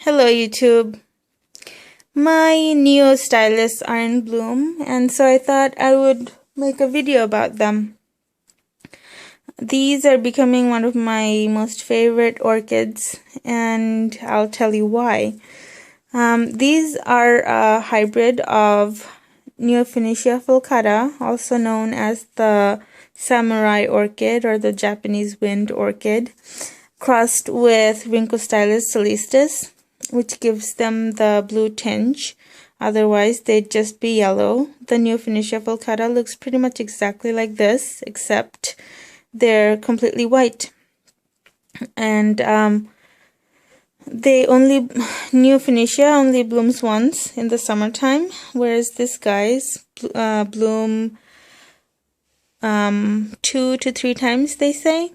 Hello YouTube. My Neostylis are in bloom, and so I thought I would make a video about them. These are becoming one of my most favorite orchids, and I'll tell you why. These are a hybrid of Neofietia falcata, also known as the samurai orchid or the Japanese wind orchid, crossed with Rhynchostylis coelestis, which gives them the blue tinge. Otherwise, they'd just be yellow. The Neofietia falcata looks pretty much exactly like this, except they're completely white. And Neofietia only blooms once in the summertime, whereas this guy's bloom 2 to 3 times, they say.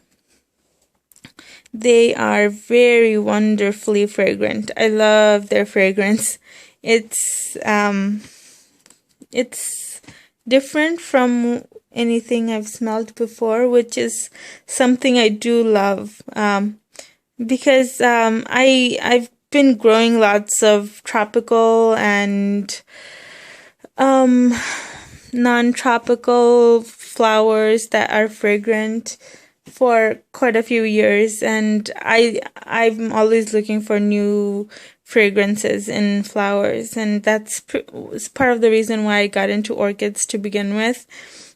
They are very wonderfully fragrant. I love their fragrance. It's different from anything I've smelled before, which is something I do love. Because I've been growing lots of tropical and non-tropical flowers that are fragrant for quite a few years, and I'm always looking for new fragrances in flowers, and that's part of the reason why I got into orchids to begin with.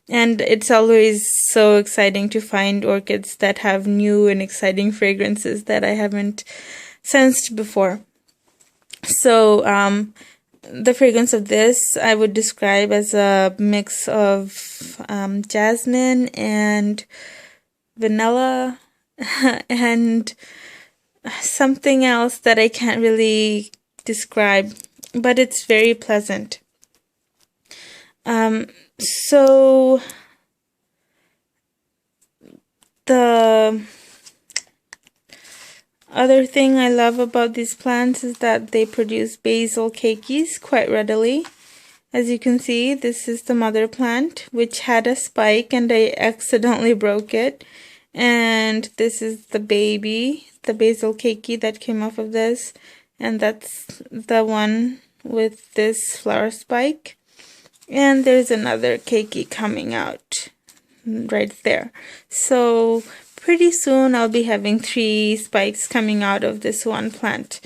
And it's always so exciting to find orchids that have new and exciting fragrances that I haven't sensed before. So the fragrance of this I would describe as a mix of jasmine and vanilla and something else that I can't really describe, but it's very pleasant. So the other thing I love about these plants is that they produce Basal Keikis quite readily. As you can see, this is the mother plant, which had a spike and I accidentally broke it. And this is the baby, the Basal Keiki that came off of this. And that's the one with this flower spike. And there's another keiki coming out right there. So pretty soon I'll be having 3 spikes coming out of this one plant,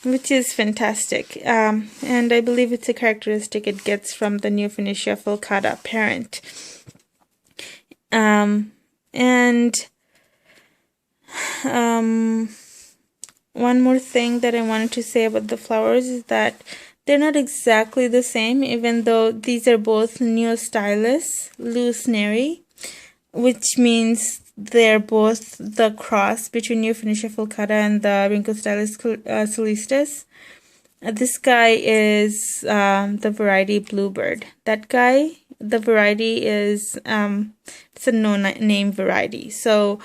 which is fantastic. And I believe it's a characteristic it gets from the Neofietia falcata parent. One more thing that I wanted to say about the flowers is that they're not exactly the same, even though these are both Neostylis Lou Sneary, which means they're both the cross between Neofietia falcata and the Rhynchostylis coelestis. This guy is the variety Bluebird. That guy, the variety is it's a no-name variety. So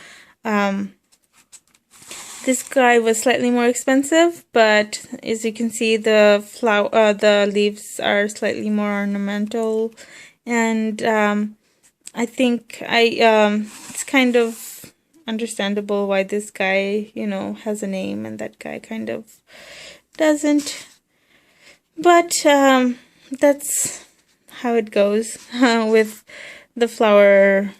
this guy was slightly more expensive, but as you can see, the leaves are slightly more ornamental, and I think it's kind of understandable why this guy, has a name and that guy kind of doesn't. But that's how it goes with the flower.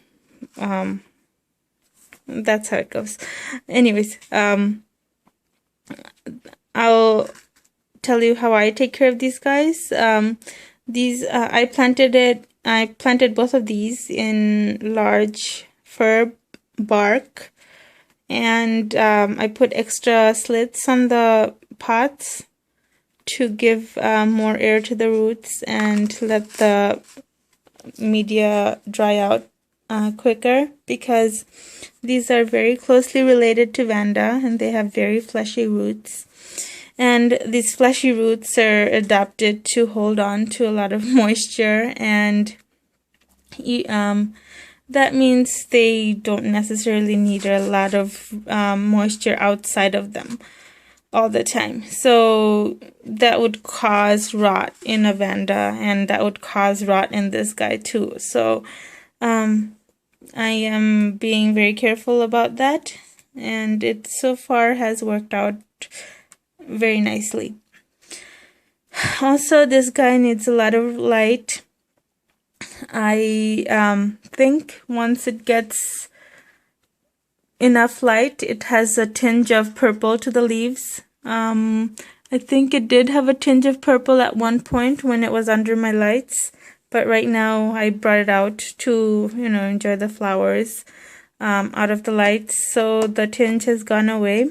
That's how it goes. Anyways, I'll tell you how I take care of these guys. I planted both of these in large fir bark, and I put extra slits on the pots to give more air to the roots and let the media dry out quicker, because these are very closely related to Vanda and they have very fleshy roots, and these fleshy roots are adapted to hold on to a lot of moisture, and that means they don't necessarily need a lot of moisture outside of them all the time. So that would cause rot in a Vanda, and that would cause rot in this guy too. So I am being very careful about that, and it so far has worked out very nicely. Also, this guy needs a lot of light. I think once it gets enough light, it has a tinge of purple to the leaves. I think it did have a tinge of purple at one point when it was under my lights, but right now I brought it out to, enjoy the flowers out of the lights, so the tinge has gone away,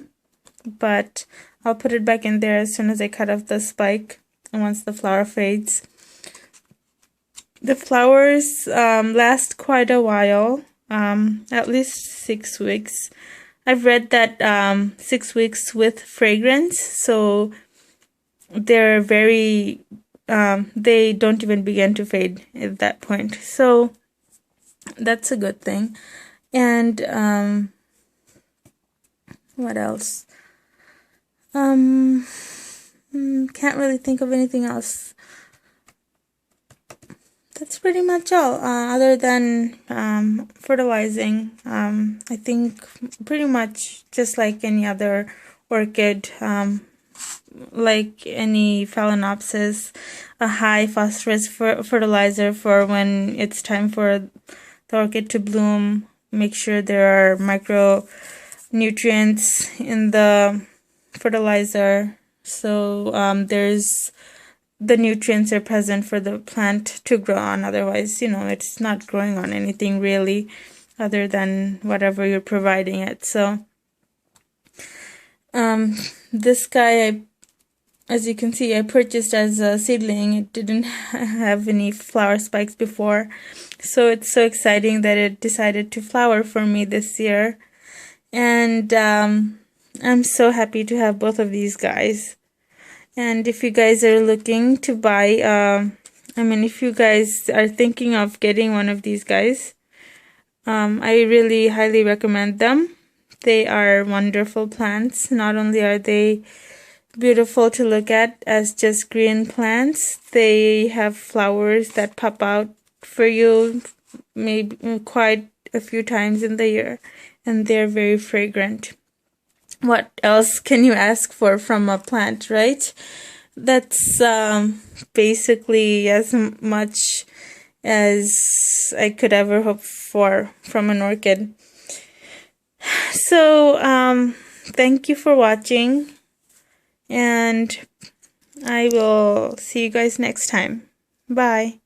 but I'll put it back in there as soon as I cut off the spike and once the flower fades. The flowers last quite a while, at least 6 weeks. I've read that 6 weeks with fragrance, so they're very, they don't even begin to fade at that point. So that's a good thing. And what else? Can't really think of anything else. That's pretty much all, other than fertilizing. I think pretty much just like any other orchid, like any phalaenopsis, a high phosphorus fertilizer for when it's time for the orchid to bloom. Make sure there are micronutrients in the fertilizer, so there's the nutrients are present for the plant to grow on. Otherwise, it's not growing on anything really other than whatever you're providing it. So this guy, as you can see, I purchased as a seedling. It didn't have any flower spikes before, so it's so exciting that it decided to flower for me this year, and I'm so happy to have both of these guys. And if you guys are looking to buy, if you guys are thinking of getting one of these guys, I really highly recommend them. They are wonderful plants. Not only are they beautiful to look at as just green plants, they have flowers that pop out for you maybe quite a few times in the year, and they're very fragrant. What else can you ask for from a plant, right? That's basically as much as I could ever hope for from an orchid. So thank you for watching, and I will see you guys next time. Bye.